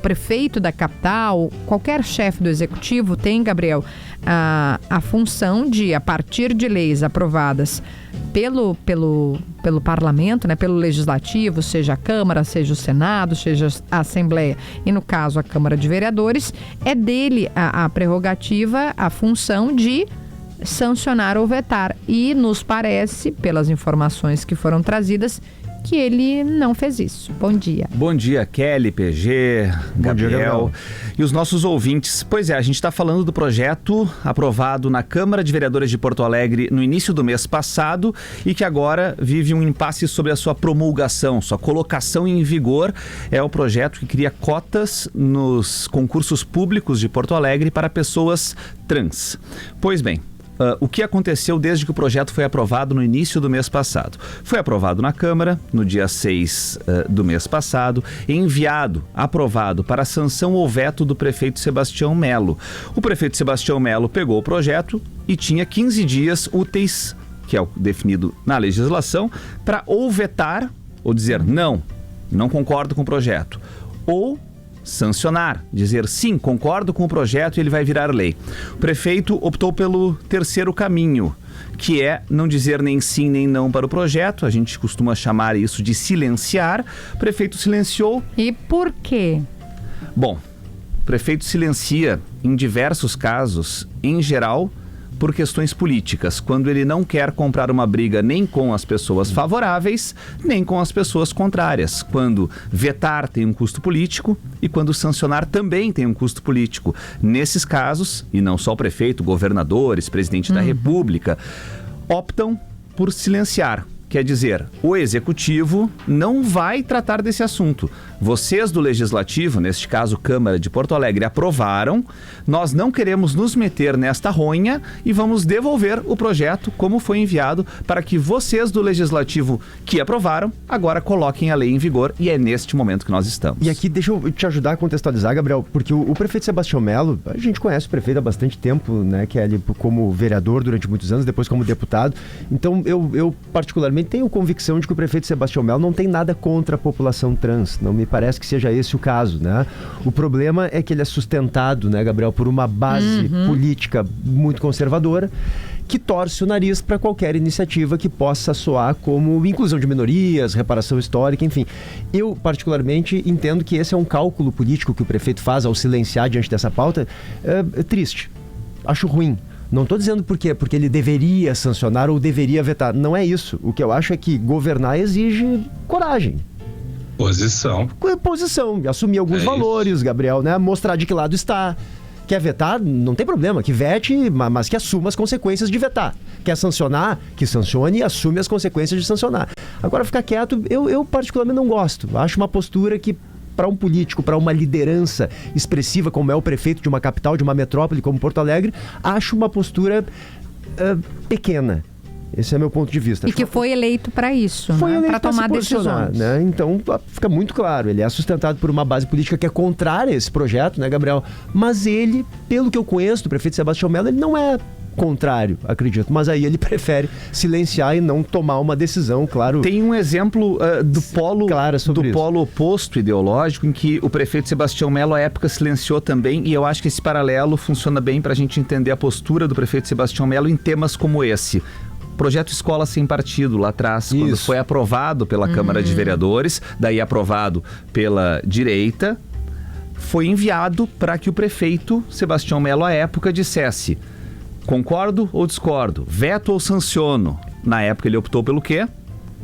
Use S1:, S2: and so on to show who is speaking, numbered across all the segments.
S1: prefeito da capital, qualquer chefe do executivo tem, Gabriel, a função de, a partir de leis aprovadas pelo parlamento, né, pelo legislativo, seja a Câmara, seja o Senado, seja a Assembleia, e no caso a Câmara de Vereadores, é dele a prerrogativa, a função de sancionar ou vetar. E nos parece, pelas informações que foram trazidas, que ele não fez isso. Bom dia.
S2: Bom dia, Kelly, PG, Gabriel e os nossos ouvintes. Pois é, a gente está falando do projeto aprovado na Câmara de Vereadores de Porto Alegre no início do mês passado e que agora vive um impasse sobre a sua promulgação, sua colocação em vigor. É o projeto que cria cotas nos concursos públicos de Porto Alegre para pessoas trans. Pois bem, o que aconteceu desde que o projeto foi aprovado no início do mês passado? Foi aprovado na Câmara no dia 6 do mês passado, aprovado para sanção ou veto do prefeito Sebastião Melo. O prefeito Sebastião Melo pegou o projeto e tinha 15 dias úteis, que é o definido na legislação, para ou vetar, ou dizer não concordo com o projeto, ou sancionar, dizer sim, concordo com o projeto e ele vai virar lei. O prefeito optou pelo terceiro caminho, que é não dizer nem sim nem não para o projeto. A gente costuma chamar isso de silenciar. O prefeito silenciou.
S1: E por quê?
S2: Bom, o prefeito silencia em diversos casos, em geral, por questões políticas, quando ele não quer comprar uma briga nem com as pessoas favoráveis, nem com as pessoas contrárias. Quando vetar tem um custo político e quando sancionar também tem um custo político. Nesses casos, e não só o prefeito, governadores, presidente da República, optam por silenciar. Quer dizer, o executivo não vai tratar desse assunto. Vocês do Legislativo, neste caso Câmara de Porto Alegre, aprovaram. Nós não queremos nos meter nesta ronha e vamos devolver o projeto como foi enviado para que vocês do Legislativo que aprovaram agora coloquem a lei em vigor, e é neste momento que nós estamos.
S3: E aqui deixa eu te ajudar a contextualizar, Gabriel, porque o prefeito Sebastião Melo, a gente conhece o prefeito há bastante tempo, né, que é ali como vereador durante muitos anos, depois como deputado. Então eu particularmente tenho convicção de que o prefeito Sebastião Melo não tem nada contra a população trans. Não me parece que seja esse o caso, né? O problema é que ele é sustentado, né, Gabriel, por uma base política muito conservadora que torce o nariz para qualquer iniciativa que possa soar como inclusão de minorias, reparação histórica, enfim. Eu, particularmente, entendo que esse é um cálculo político que o prefeito faz ao silenciar diante dessa pauta. É triste. Acho ruim. Não estou dizendo porque ele deveria sancionar ou deveria vetar. Não é isso. O que eu acho é que governar exige coragem.
S4: Posição.
S3: Assumir alguns valores, Gabriel, né? Mostrar de que lado está. Quer vetar? Não tem problema. Que vete, mas que assuma as consequências de vetar. Quer sancionar? Que sancione e assume as consequências de sancionar. Agora, ficar quieto, eu particularmente não gosto. Acho uma postura que, para um político, para uma liderança expressiva como é o prefeito de uma capital, de uma metrópole como Porto Alegre, acho uma postura pequena. Esse é meu ponto de vista.
S1: E que foi eleito para isso, para tomar decisões.
S3: Né? Então, fica muito claro, ele é sustentado por uma base política que é contrária a esse projeto, né, Gabriel? Mas ele, pelo que eu conheço do prefeito Sebastião Melo, ele não é contrário, acredito, mas aí ele prefere silenciar e não tomar uma decisão, claro.
S2: Tem um exemplo do polo oposto ideológico, em que o prefeito Sebastião Melo à época silenciou também, e eu acho que esse paralelo funciona bem para a gente entender a postura do prefeito Sebastião Melo em temas como esse. Projeto Escola Sem Partido, lá atrás, quando foi aprovado pela Câmara de Vereadores, daí aprovado pela direita, foi enviado para que o prefeito Sebastião Melo à época dissesse: concordo ou discordo? Veto ou sanciono? Na época ele optou pelo quê?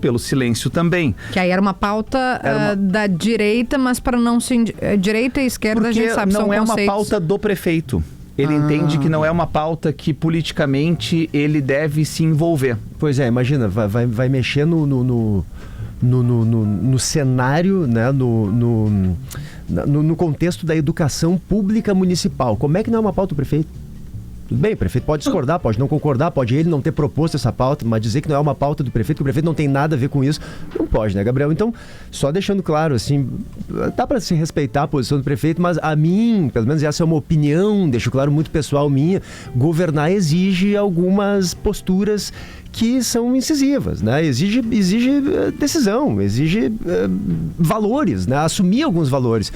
S2: Pelo silêncio também.
S1: Que aí era uma pauta da direita, mas para não se... direita e esquerda,
S2: porque
S1: a gente sabe,
S2: não
S1: são
S2: é
S1: conceitos.
S2: uma pauta do prefeito. Ele entende que não é uma pauta que politicamente ele deve se envolver.
S3: Pois é, imagina, vai mexer no cenário, né, no contexto da educação pública municipal. Como é que não é uma pauta do prefeito? Tudo bem, o prefeito pode discordar, pode não concordar, pode ele não ter proposto essa pauta, mas dizer que não é uma pauta do prefeito, que o prefeito não tem nada a ver com isso, não pode, né, Gabriel? Então, só deixando claro, assim, dá para se respeitar a posição do prefeito, mas a mim, pelo menos essa é uma opinião, deixo claro, muito pessoal minha, governar exige algumas posturas que são incisivas, né? Exige decisão, exige valores, né? Assumir alguns valores.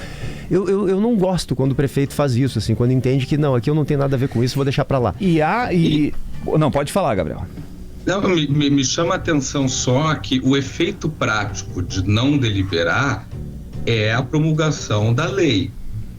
S3: Eu não gosto quando o prefeito faz isso, assim, quando entende que não, aqui eu não tenho nada a ver com isso, vou deixar para lá.
S2: Não, pode falar, Gabriel.
S4: Não, me chama a atenção só que o efeito prático de não deliberar é a promulgação da lei.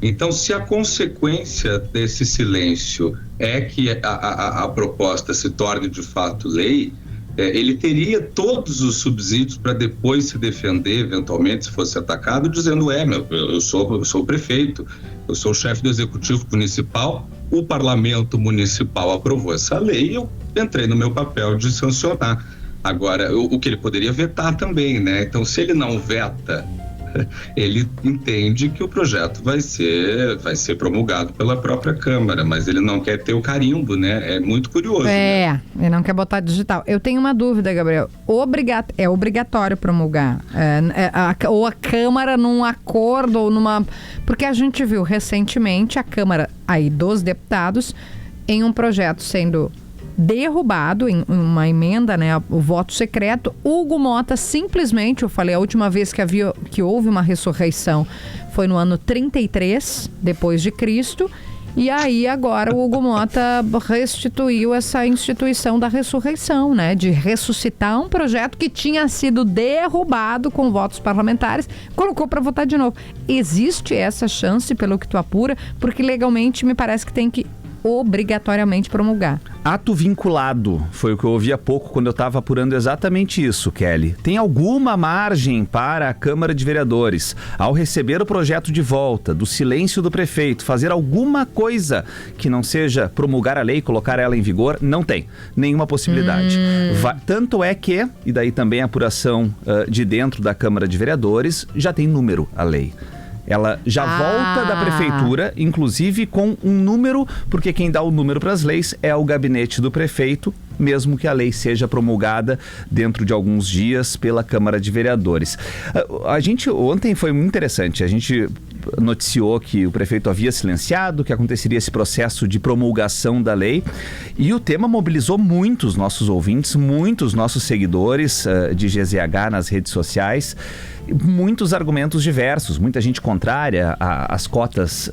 S4: Então, se a consequência desse silêncio é que a proposta se torne de fato lei, ele teria todos os subsídios para depois se defender, eventualmente, se fosse atacado, dizendo, eu sou o prefeito, eu sou o chefe do executivo municipal, o parlamento municipal aprovou essa lei e eu entrei no meu papel de sancionar. Agora, o que ele poderia vetar também, né? Então, se ele não veta, ele entende que o projeto vai ser promulgado pela própria Câmara, mas ele não quer ter o carimbo, né? É muito curioso.
S1: Né? Ele não quer botar digital. Eu tenho uma dúvida, Gabriel. É obrigatório promulgar? Ou a Câmara num acordo ou numa... Porque a gente viu recentemente a Câmara aí dos deputados em um projeto sendo derrubado em uma emenda, né, o voto secreto. Hugo Mota simplesmente, eu falei, a última vez que houve uma ressurreição foi no ano 33 depois de Cristo, e aí agora o Hugo Mota restituiu essa instituição da ressurreição, né, de ressuscitar um projeto que tinha sido derrubado com votos parlamentares, colocou para votar de novo. Existe essa chance, pelo que tu apura, porque legalmente me parece que tem que obrigatoriamente promulgar.
S2: Ato vinculado, foi o que eu ouvi há pouco quando eu estava apurando exatamente isso, Kelly. Tem alguma margem para a Câmara de Vereadores, ao receber o projeto de volta, do silêncio do prefeito, fazer alguma coisa que não seja promulgar a lei, colocar ela em vigor? Não tem nenhuma possibilidade. Tanto é que, e daí também a apuração de dentro da Câmara de Vereadores, já tem número a lei. Ela já volta da prefeitura, inclusive com um número, porque quem dá o número para as leis é o gabinete do prefeito, mesmo que a lei seja promulgada dentro de alguns dias pela Câmara de Vereadores. Ontem foi muito interessante, a gente noticiou que o prefeito havia silenciado, que aconteceria esse processo de promulgação da lei, e o tema mobilizou muitos nossos ouvintes, muitos nossos seguidores de GZH nas redes sociais, muitos argumentos diversos, muita gente contrária às cotas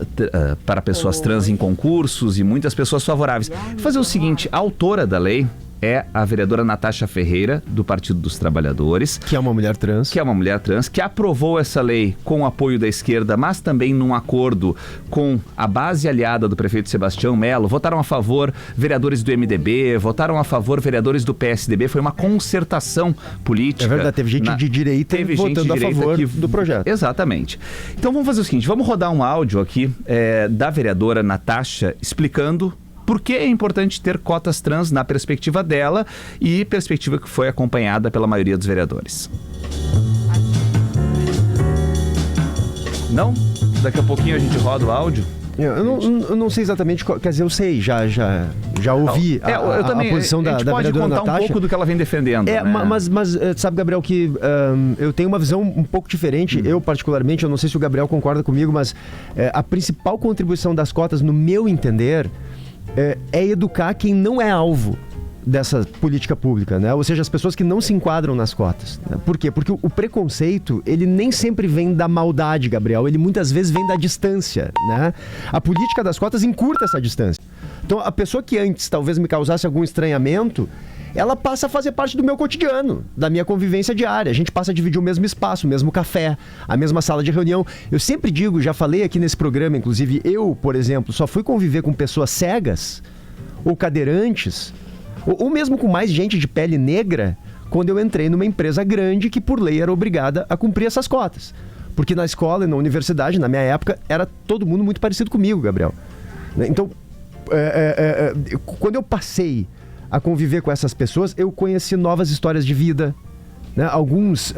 S2: para pessoas trans em concursos e muitas pessoas favoráveis. Vou fazer o seguinte, a autora da lei é a vereadora Natasha Ferreira, do Partido dos Trabalhadores.
S3: Que é uma mulher trans.
S2: Que aprovou essa lei com o apoio da esquerda, mas também num acordo com a base aliada do prefeito Sebastião Melo. Votaram a favor vereadores do MDB, votaram a favor vereadores do PSDB. Foi uma concertação política. É
S3: verdade, teve gente de direita votando a favor do projeto.
S2: Exatamente. Então vamos fazer o seguinte, vamos rodar um áudio aqui da vereadora Natasha explicando por que é importante ter cotas trans na perspectiva dela e perspectiva que foi acompanhada pela maioria dos vereadores. Não? Daqui a pouquinho a gente roda o áudio.
S3: Eu não sei exatamente, quer dizer, eu sei, já ouvi a posição da vereadora Natasha. A gente pode contar um pouco do que ela vem defendendo. Né? Mas sabe, Gabriel, que eu tenho uma visão um pouco diferente. Eu, particularmente, eu não sei se o Gabriel concorda comigo, mas a principal contribuição das cotas, no meu entender, é educar quem não é alvo dessa política pública, né? Ou seja, as pessoas que não se enquadram nas cotas, né? Por quê? Porque o preconceito, ele nem sempre vem da maldade, Gabriel, ele muitas vezes vem da distância, né? A política das cotas encurta essa distância. Então, a pessoa que antes talvez me causasse algum estranhamento, ela passa a fazer parte do meu cotidiano, da minha convivência diária. A gente passa a dividir o mesmo espaço, o mesmo café, a mesma sala de reunião. Eu sempre digo, já falei aqui nesse programa, inclusive eu, por exemplo, só fui conviver com pessoas cegas ou cadeirantes, ou mesmo com mais gente de pele negra, quando eu entrei numa empresa grande que, por lei, era obrigada a cumprir essas cotas. Porque na escola e na universidade, na minha época, era todo mundo muito parecido comigo, Gabriel. Então, quando eu passei a conviver com essas pessoas, eu conheci novas histórias de vida, né? Alguns...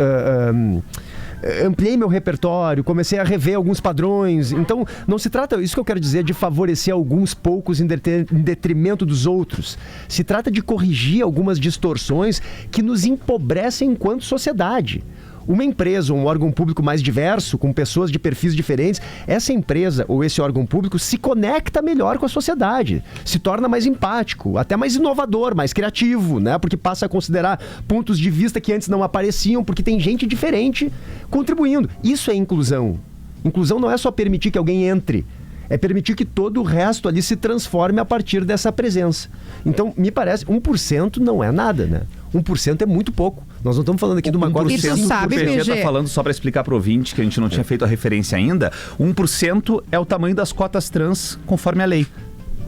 S3: ampliei meu repertório, comecei a rever alguns padrões. Então, não se trata, isso que eu quero dizer, de favorecer alguns poucos em detrimento dos outros. Se trata de corrigir algumas distorções que nos empobrecem enquanto sociedade. Uma empresa ou um órgão público mais diverso, com pessoas de perfis diferentes, essa empresa ou esse órgão público se conecta melhor com a sociedade, se torna mais empático, até mais inovador, mais criativo, né? Porque passa a considerar pontos de vista que antes não apareciam, porque tem gente diferente contribuindo. Isso é inclusão. Inclusão não é só permitir que alguém entre, é permitir que todo o resto ali se transforme a partir dessa presença. Então, me parece, 1% não é nada, né? 1% é muito pouco. Nós não estamos falando aqui de uma cota de 5%.
S1: sabe,
S2: o PG
S1: PG?
S2: está falando, só para explicar para o ouvinte, que a gente não tinha feito a referência ainda, 1% é o tamanho das cotas trans conforme a lei.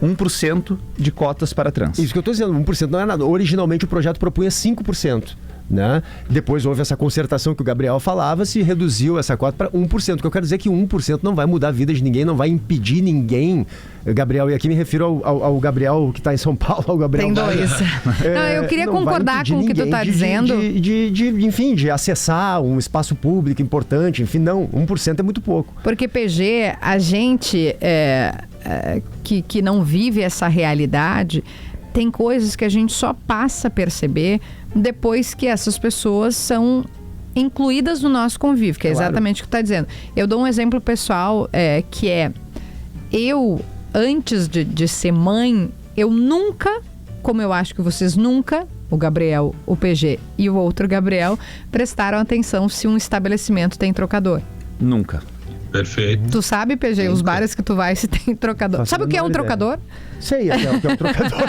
S2: 1% de cotas para trans.
S3: Isso que eu estou dizendo, 1% não é nada. Originalmente o projeto propunha 5%. Né? Depois houve essa concertação que o Gabriel falava, se reduziu essa cota para 1%. O que eu quero dizer é que 1% não vai mudar a vida de ninguém, não vai impedir ninguém. Gabriel, e aqui me refiro ao Gabriel que está em São Paulo, ao Gabriel.
S1: Tem dois. Não, eu queria concordar com o que tu está dizendo.
S3: Enfim, de acessar um espaço público importante, enfim, não, 1% é muito pouco.
S1: Porque, PG, a gente que não vive essa realidade, tem coisas que a gente só passa a perceber depois que essas pessoas são incluídas no nosso convívio, que é exatamente o que tu está dizendo. Eu dou um exemplo pessoal, que é, eu, antes de ser mãe, eu nunca, como eu acho que vocês nunca, o Gabriel, o PG e o outro Gabriel, prestaram atenção se um estabelecimento tem trocador.
S2: Nunca.
S4: Perfeito.
S1: Tu sabe, PG, os bares que tu vai se tem trocador. Sabe o que é um trocador?
S3: Sei, até o que é um trocador.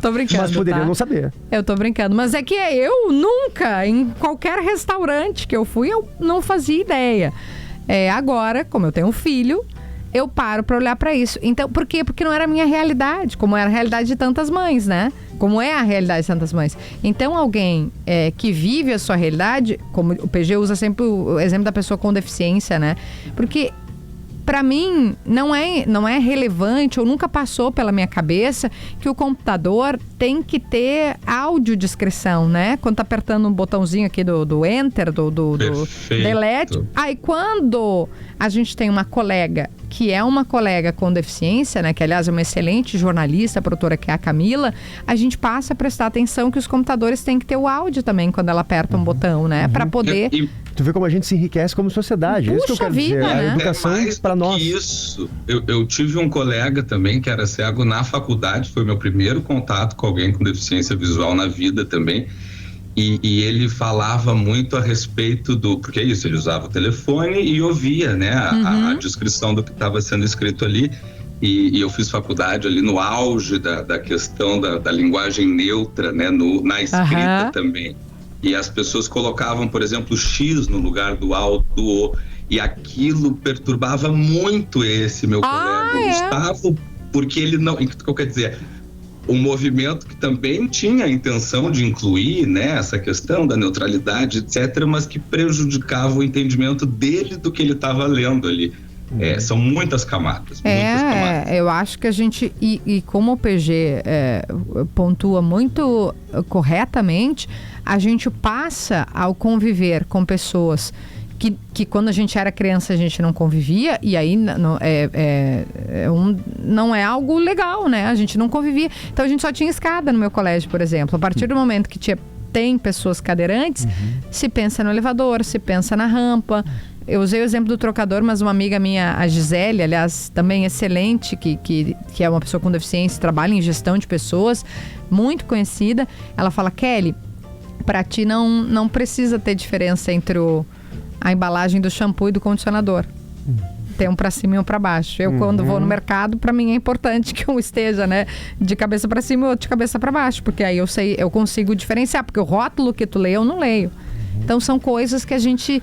S1: Tô brincando,
S3: mas poderia não saber.
S1: Eu tô brincando. Mas é que eu nunca, em qualquer restaurante que eu fui, eu não fazia ideia. Agora, como eu tenho um filho, eu paro pra olhar pra isso. Então, por quê? Porque não era a minha realidade, como era a realidade de tantas mães, né? Como é a realidade de tantas mães. Então, alguém que vive a sua realidade, como o PG usa sempre o exemplo da pessoa com deficiência, né? Porque, pra mim, não é relevante, ou nunca passou pela minha cabeça, que o computador tem que ter audiodescrição, né? Quando tá apertando um botãozinho aqui do Enter, do Delete. Aí, quando a gente tem uma colega que é uma colega com deficiência, né, que aliás é uma excelente jornalista, produtora, que é a Camila, a gente passa a prestar atenção que os computadores têm que ter o áudio também quando ela aperta um botão, né, para poder...
S3: Tu vê como a gente se enriquece como sociedade.
S1: Puxa,
S3: é isso que eu quero dizer.
S1: Né?
S3: A educação para nós.
S4: Isso. Eu tive um colega também que era cego na faculdade, foi meu primeiro contato com alguém com deficiência visual na vida também. E ele falava muito a respeito porque é isso, ele usava o telefone e ouvia, né, a descrição do que estava sendo escrito ali. E eu fiz faculdade ali no auge da questão da linguagem neutra, né, na escrita também. E as pessoas colocavam, por exemplo, o X no lugar do A, do O. E aquilo perturbava muito esse meu colega, Gustavo, porque ele não... O que eu quero dizer? Um movimento que também tinha a intenção de incluir, né, essa questão da neutralidade, etc., mas que prejudicava o entendimento dele do que ele estava lendo ali. São muitas camadas. Muitas camadas.
S1: Eu acho que a gente, e como o PG pontua muito corretamente, a gente passa ao conviver com pessoas que quando a gente era criança a gente não convivia, e aí não é algo legal, né? A gente não convivia. Então a gente só tinha escada no meu colégio, por exemplo. A partir do momento que tem pessoas cadeirantes, se pensa no elevador, se pensa na rampa. Eu usei o exemplo do trocador, mas uma amiga minha, a Gisele, aliás, também excelente, que é uma pessoa com deficiência, trabalha em gestão de pessoas, muito conhecida, ela fala: Kelly, pra ti não precisa ter diferença entre a embalagem do shampoo e do condicionador. Tem um pra cima e um pra baixo. Eu, quando vou no mercado, pra mim é importante que um esteja, né, de cabeça pra cima e outro de cabeça pra baixo, porque aí eu consigo diferenciar, porque o rótulo que tu lê, eu não leio. Então são coisas que a gente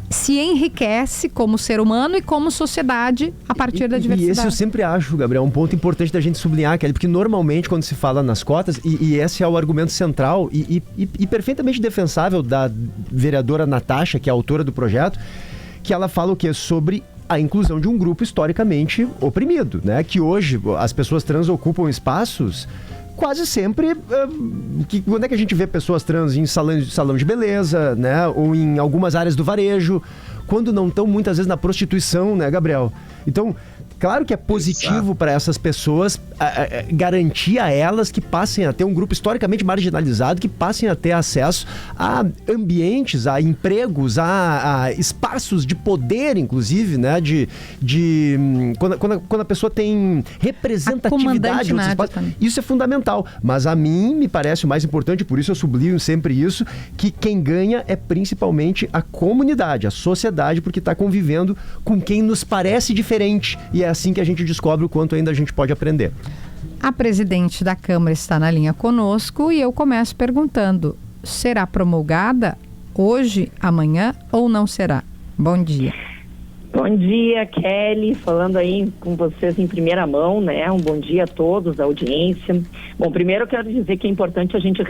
S1: se enriquece como ser humano e como sociedade a partir da diversidade.
S3: E esse eu sempre acho, Gabriel, um ponto importante da gente sublinhar, Kelly, porque normalmente quando se fala nas cotas, e esse é o argumento central e perfeitamente defensável da vereadora Natasha, que é a autora do projeto, que ela fala o quê? Sobre a inclusão de um grupo historicamente oprimido, né? Que hoje as pessoas trans ocupam espaços quase sempre... quando é que a gente vê pessoas trans em salão de beleza, né? Ou em algumas áreas do varejo, quando não estão muitas vezes na prostituição, né, Gabriel? Então, Claro que é positivo para essas pessoas garantir a elas que passem a ter um grupo historicamente marginalizado, que passem a ter acesso a ambientes, a empregos, a espaços de poder, inclusive, né? Quando a pessoa tem representatividade nos espaços, isso é fundamental. Mas a mim me parece o mais importante, por isso eu sublinho sempre isso, que quem ganha é principalmente a comunidade, a sociedade, porque está convivendo com quem nos parece diferente. E é assim que a gente descobre o quanto ainda a gente pode aprender.
S1: A presidente da Câmara está na linha conosco e eu começo perguntando: será promulgada hoje, amanhã ou não será? Bom dia.
S5: Bom dia, Kelly, falando aí com vocês em primeira mão, né? Um bom dia a todos, a audiência. Bom, primeiro eu quero dizer que é importante a gente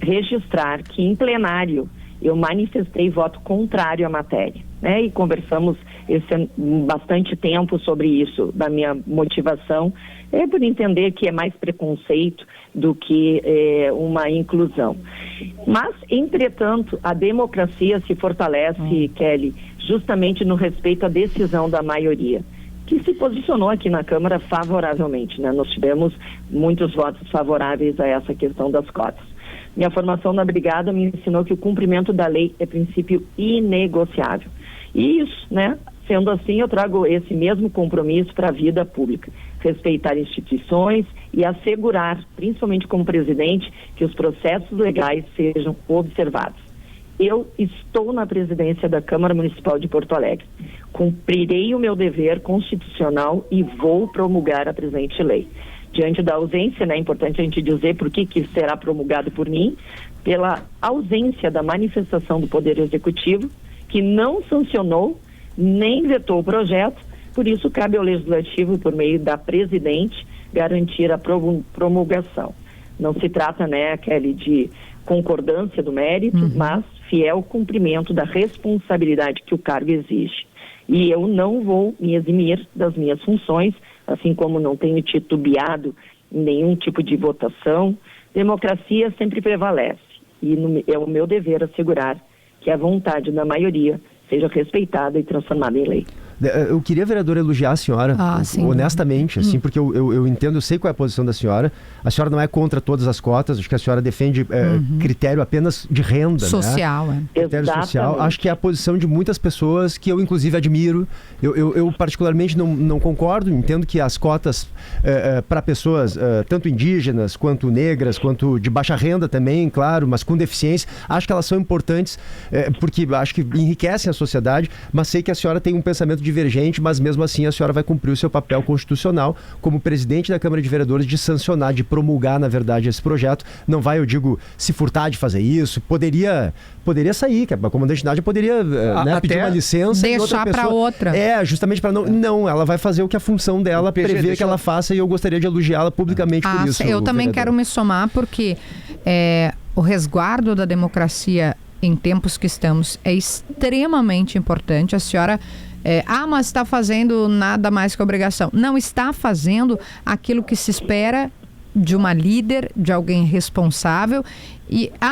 S5: registrar que em plenário eu manifestei voto contrário à matéria, né? E conversamos bastante tempo sobre isso, da minha motivação, por entender que é mais preconceito do que uma inclusão. Mas, entretanto, a democracia se fortalece, Kelly, justamente no respeito à decisão da maioria, que se posicionou aqui na Câmara favoravelmente, né? Nós tivemos muitos votos favoráveis a essa questão das cotas. Minha formação na Brigada me ensinou que o cumprimento da lei é princípio inegociável. E isso, né? Sendo assim, eu trago esse mesmo compromisso para a vida pública. Respeitar instituições e assegurar, principalmente como presidente, que os processos legais sejam observados. Eu estou na presidência da Câmara Municipal de Porto Alegre. Cumprirei o meu dever constitucional e vou promulgar a presente lei. Diante da ausência, né, é importante a gente dizer por que será promulgado por mim, pela ausência da manifestação do Poder Executivo, que não sancionou nem vetou o projeto, por isso cabe ao Legislativo, por meio da presidente, garantir a promulgação. Não se trata, né, Kelly, de concordância do mérito, mas fiel cumprimento da responsabilidade que o cargo exige. E eu não vou me eximir das minhas funções, assim como não tenho titubeado em nenhum tipo de votação. Democracia sempre prevalece e é o meu dever assegurar que a vontade da maioria seja respeitada e transformada em lei.
S3: Eu queria, vereadora, elogiar a senhora, honestamente, assim, porque eu entendo, eu sei qual é a posição da senhora. A senhora não é contra todas as cotas, acho que a senhora defende critério apenas de renda,
S1: social,
S3: né? Critério social. Acho que é a posição de muitas pessoas que eu, inclusive, admiro. Eu particularmente, não concordo, entendo que as cotas para pessoas, tanto indígenas, quanto negras, quanto de baixa renda também, claro, mas com deficiência, acho que elas são importantes, porque acho que enriquecem a sociedade, mas sei que a senhora tem um pensamento divergente, mas mesmo assim a senhora vai cumprir o seu papel constitucional como presidente da Câmara de Vereadores de sancionar, de promulgar, na verdade, esse projeto. Não vai, eu digo, se furtar de fazer isso. Poderia sair, que a comandante Nádia poderia pedir uma licença e
S1: deixar para outra.
S3: Justamente para não, ela vai fazer o que a função dela prevê que ela faça, e eu gostaria de elogiá-la publicamente por isso.
S1: Eu também quero me somar, porque o resguardo da democracia em tempos que estamos é extremamente importante. A senhora mas está fazendo nada mais que obrigação. Não está fazendo aquilo que se espera de uma líder, de alguém responsável.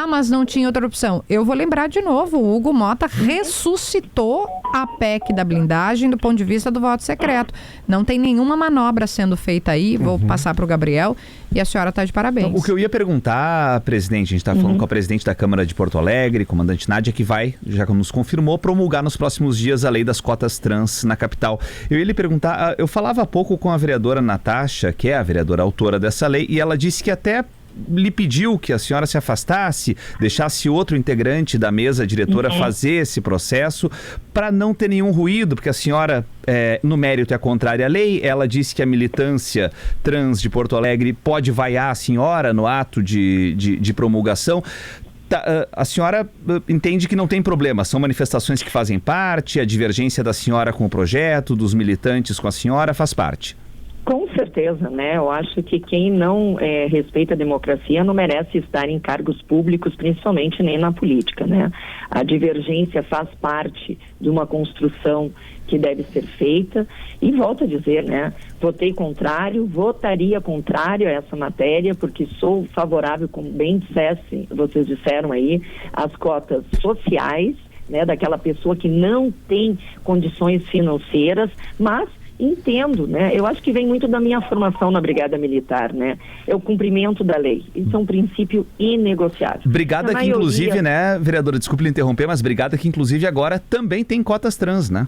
S1: Mas não tinha outra opção. Eu vou lembrar de novo, o Hugo Mota ressuscitou a PEC da blindagem do ponto de vista do voto secreto. Não tem nenhuma manobra sendo feita aí, vou passar para o Gabriel, e a senhora está de parabéns.
S2: Então, o que eu ia perguntar, presidente, a gente está falando com a presidente da Câmara de Porto Alegre, comandante Nádia, que vai, já nos confirmou, promulgar nos próximos dias a lei das cotas trans na capital. Eu ia lhe perguntar, eu falava há pouco com a vereadora Natasha, que é a vereadora autora dessa lei, e ela disse que até lhe pediu que a senhora se afastasse, deixasse outro integrante da mesa diretora fazer esse processo, para não ter nenhum ruído, porque a senhora, no mérito, é contrária à lei. Ela disse que a militância trans de Porto Alegre pode vaiar a senhora no ato de promulgação. A senhora entende que não tem problema, são manifestações que fazem parte, a divergência da senhora com o projeto, dos militantes com a senhora, faz parte?
S5: Com certeza, né? Eu acho que quem não respeita a democracia não merece estar em cargos públicos, principalmente nem na política, né? A divergência faz parte de uma construção que deve ser feita, e volto a dizer, né? Votei contrário, votaria contrário a essa matéria, porque sou favorável, como bem vocês disseram aí, às cotas sociais, né? Daquela pessoa que não tem condições financeiras, mas entendo, né? Eu acho que vem muito da minha formação na Brigada Militar, né? É o cumprimento da lei. Isso é um princípio inegociável.
S2: Brigada que, inclusive, né, vereadora, desculpe lhe interromper, mas brigada que, inclusive, agora também tem cotas trans, né?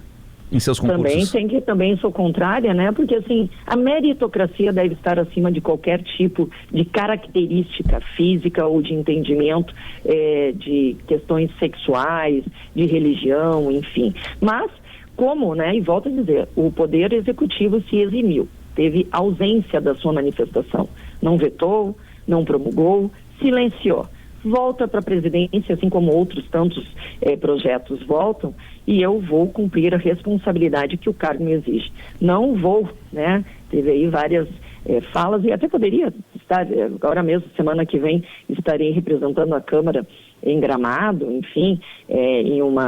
S2: Em seus concursos.
S5: Também sou contrária, né? Porque, assim, a meritocracia deve estar acima de qualquer tipo de característica física ou de entendimento de questões sexuais, de religião, enfim. Mas, como, né? E volto a dizer, o Poder Executivo se eximiu, teve ausência da sua manifestação. Não vetou, não promulgou, silenciou. Volta para a presidência, assim como outros tantos projetos voltam, e eu vou cumprir a responsabilidade que o cargo me exige. Não vou, né? Teve aí várias falas, e até poderia estar, agora mesmo, semana que vem, estarei representando a Câmara em Gramado, enfim, em um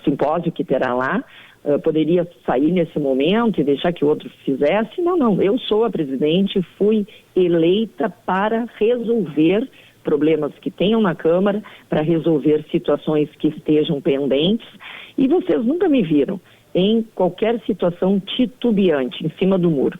S5: simpósio que terá lá. Poderia sair nesse momento e deixar que outro fizesse. Não, eu sou a presidente, fui eleita para resolver problemas que tenham na Câmara, para resolver situações que estejam pendentes, e vocês nunca me viram em qualquer situação titubeante, em cima do muro.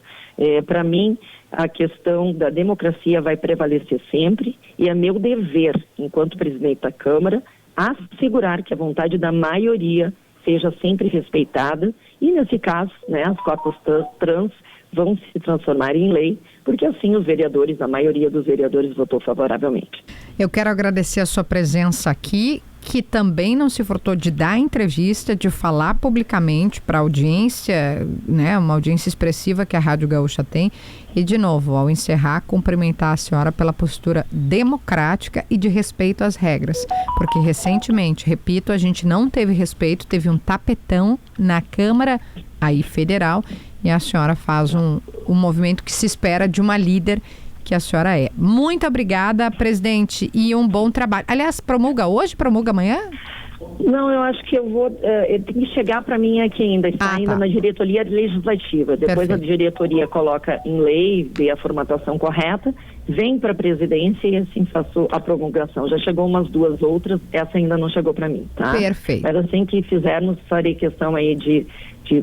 S5: Para mim, a questão da democracia vai prevalecer sempre, e é meu dever, enquanto presidente da Câmara, assegurar que a vontade da maioria seja sempre respeitada, e nesse caso, né, as cotas trans vão se transformar em lei, porque assim os vereadores, a maioria dos vereadores votou favoravelmente.
S1: Eu quero agradecer a sua presença aqui, que também não se furtou de dar entrevista, de falar publicamente para a audiência, né, uma audiência expressiva que a Rádio Gaúcha tem. E, de novo, ao encerrar, cumprimentar a senhora pela postura democrática e de respeito às regras. Porque, recentemente, repito, a gente não teve respeito, teve um tapetão na Câmara aí federal, e a senhora faz um movimento que se espera de uma líder que a senhora é. Muito obrigada, presidente, e um bom trabalho. Aliás, promulga hoje, promulga amanhã?
S5: Não, eu acho que eu vou... tem que chegar para mim aqui ainda. Está ainda na diretoria legislativa. Depois a diretoria coloca em lei, vê a formatação correta, vem para a presidência e assim faço a promulgação. Já chegou umas 2 outras, essa ainda não chegou para mim, tá?
S1: Perfeito.
S5: Mas assim que fizermos, farei questão aí de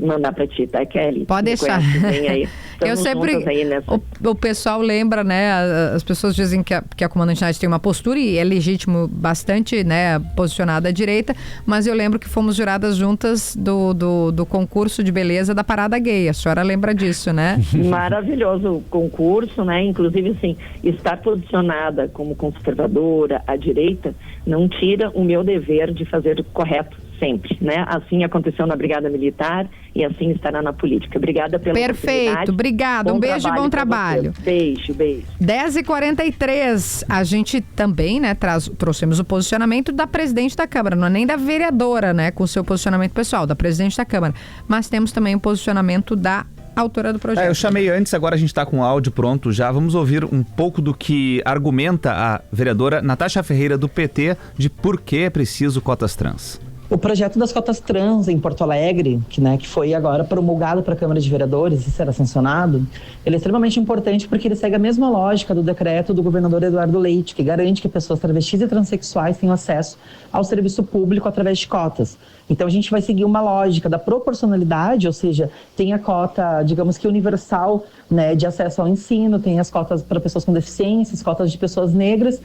S5: mandar para ti, tá, Kelly?
S1: Pode deixar.
S5: Aí. Eu sempre... Aí nessa...
S1: o pessoal lembra, né? As pessoas dizem que a comandante Nádia tem uma postura, e é legítimo, bastante, né, posicionada à direita, mas eu lembro que fomos juradas juntas do concurso de beleza da Parada Gay. A senhora lembra disso, né?
S5: Maravilhoso o concurso, né? Inclusive, assim, estar posicionada como conservadora à direita não tira o meu dever de fazer o correto sempre, né? Assim aconteceu na Brigada Militar e assim estará na política. Obrigada pela oportunidade.
S1: Perfeito, obrigada. Um beijo e bom trabalho.
S5: Beijo.
S1: 10h43, a gente também, né, trouxemos o posicionamento da presidente da Câmara, não é nem da vereadora, né, com o seu posicionamento pessoal, da presidente da Câmara, mas temos também o posicionamento da autora do projeto.
S2: Eu chamei antes, agora a gente está com o áudio pronto já. Vamos ouvir um pouco do que argumenta a vereadora Natasha Ferreira, do PT, de por que é preciso cotas trans.
S6: O projeto das cotas trans em Porto Alegre, que foi agora promulgado para a Câmara de Vereadores e será sancionado, ele é extremamente importante porque ele segue a mesma lógica do decreto do governador Eduardo Leite, que garante que pessoas travestis e transexuais tenham acesso ao serviço público através de cotas. Então a gente vai seguir uma lógica da proporcionalidade, ou seja, tem a cota, digamos que universal, né, de acesso ao ensino, tem as cotas para pessoas com deficiências, cotas de pessoas negras,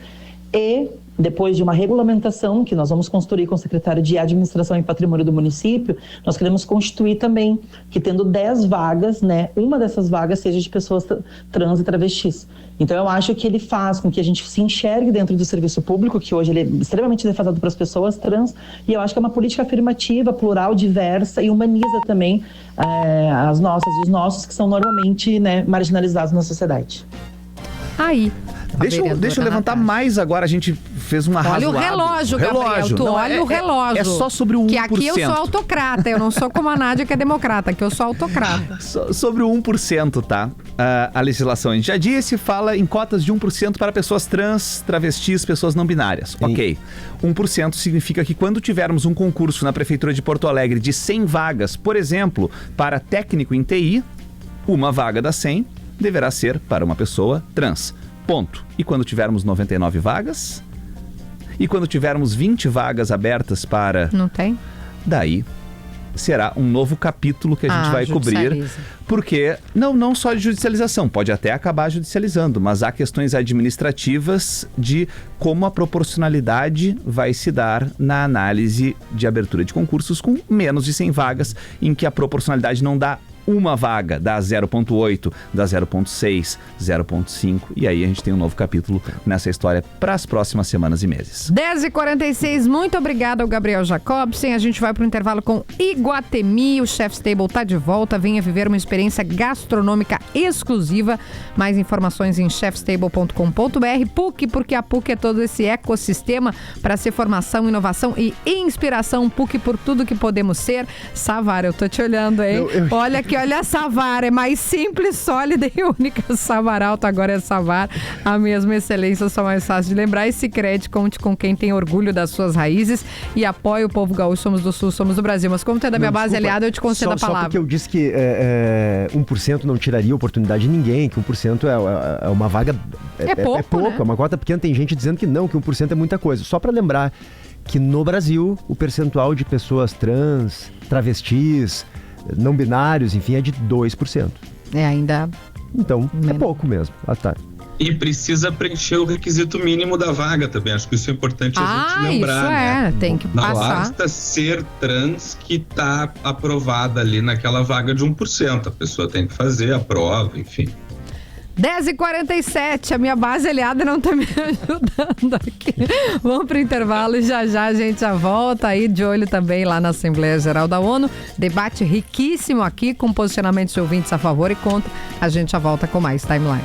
S6: e depois de uma regulamentação que nós vamos construir com o secretário de Administração e Patrimônio do município, nós queremos constituir também que, tendo 10 vagas, né, uma dessas vagas seja de pessoas trans e travestis. Então eu acho que ele faz com que a gente se enxergue dentro do serviço público, que hoje ele é extremamente defasado para as pessoas trans, e eu acho que é uma política afirmativa, plural, diversa e humaniza também as nossas e os nossos, que são normalmente, né, marginalizados na sociedade.
S1: Aí.
S2: Deixa eu levantar mais agora. A gente fez uma
S1: Olha o relógio, Gabriel. Tu olha o relógio.
S2: É só sobre o 1%.
S1: Que aqui eu sou autocrata. Eu não sou como a Nádia, que é democrata. Que eu sou autocrata.
S2: Sobre o 1%, tá? A legislação. A gente já disse, fala em cotas de 1% para pessoas trans, travestis, pessoas não binárias. Sim. Ok. 1% significa que quando tivermos um concurso na Prefeitura de Porto Alegre de 100 vagas, por exemplo, para técnico em TI, uma vaga das 100 deverá ser para uma pessoa trans. Ponto. E quando tivermos 99 vagas? E quando tivermos 20 vagas abertas para...
S1: Não tem?
S2: Daí será um novo capítulo que a gente vai cobrir. Porque, não só de judicialização, pode até acabar judicializando, mas há questões administrativas de como a proporcionalidade vai se dar na análise de abertura de concursos com menos de 100 vagas, em que a proporcionalidade não dá uma vaga, dá 0,8, dá 0,6, 0,5, e aí a gente tem um novo capítulo nessa história para as próximas semanas e meses.
S1: 10h46, muito obrigada ao Gabriel Jacobsen. A gente vai para o intervalo com Iguatemi. O Chef's Table está de volta. Venha viver uma experiência gastronômica exclusiva. Mais informações em chefstable.com.br. PUC, porque a PUC é todo esse ecossistema para ser formação, inovação e inspiração. PUC por tudo que podemos ser. Savar, eu tô te olhando, hein? Olha aqui, olha a Savar, é mais simples, sólida e única. Savar Alto agora é Savar, a mesma excelência, só mais fácil de lembrar. E Sicredi, conte com quem tem orgulho das suas raízes e apoia o povo gaúcho. Somos do Sul, somos do Brasil. Mas como tu é da minha base aliada, eu te concedo a palavra.
S3: Só porque eu disse que 1% não tiraria oportunidade de ninguém, que 1% é uma vaga... É pouco, né? É uma cota pequena. Tem gente dizendo que não, que 1% é muita coisa. Só para lembrar que no Brasil, o percentual de pessoas trans, travestis, não binários, enfim, é de 2%.
S1: Ainda...
S3: Então, é pouco mesmo.
S4: E precisa preencher o requisito mínimo da vaga também. Acho que isso é importante a gente lembrar,
S1: isso
S4: né?
S1: Tem que passar.
S4: Não basta ser trans que está aprovada ali naquela vaga de 1%. A pessoa tem que fazer a prova, enfim.
S1: 10h47, a minha base aliada não tá me ajudando aqui. Vamos pro intervalo e já a gente já volta aí de olho também lá na Assembleia Geral da ONU. Debate riquíssimo aqui com posicionamentos de ouvintes a favor e contra. A gente já volta com mais Timeline.